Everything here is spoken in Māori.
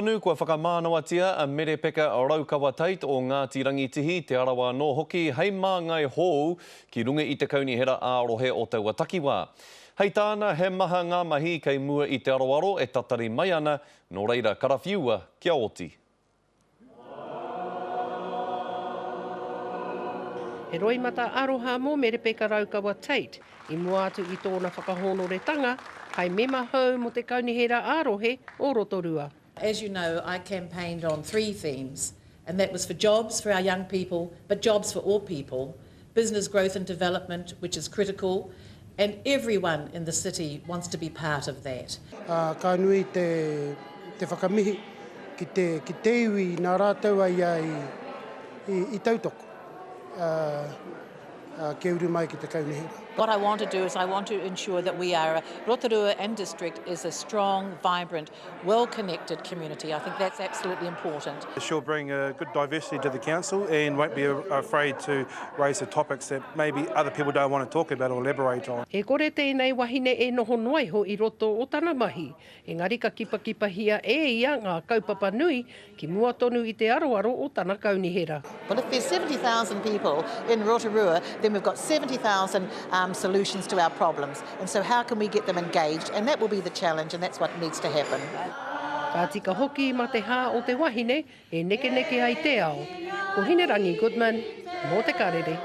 Tonu kua whakamānawatia a Merepeka Raukawa Tate o Ngāti Rangitihi, te arawa no hoki, hei mā ngai hou ki runga i te kaunihera ārohe o te Watakiwā. Hei tāna, he maha ngā mahi kei mua i te aroaro e tatari mai ana, no reira karawhiua kia oti. He roi mata aroha mō Merepeka Raukawa Tate, i mua atu i tōna whakahonoretanga, kai mema hau mo te kaunihera ārohe o Rotorua. As you know, I campaigned on 3 themes, and that was for jobs for our young people, but jobs for all people, business growth and development, which is critical, and everyone in the city wants to be part of that. Ka nui te whakamihi ki te iwi nā rātou ai i tautoko. Ke uru mai ki te kaunihera. What I want to do is I want to ensure that we are, Rotorua and district is a strong, vibrant, well-connected community. I think that's absolutely important. She'll bring a good diversity to the council and won't be afraid to raise the topics that maybe other people don't want to talk about or elaborate on. He kore tēnei wahine e noho noai ho i roto o tana mahi. Engari ka kipa hia e ia ngā kaupapa nui ki mua tonu i te aroaro o tana kaunihera. Well, if there's 70,000 people in Rotorua, then we've got 70,000 solutions to our problems. And so how can we get them engaged? And that will be the challenge, and that's what needs to happen. Ka tika hoki ma te hā o te wahine e neke ai te ao. Ko Hinerangi Goodman, mō te karere.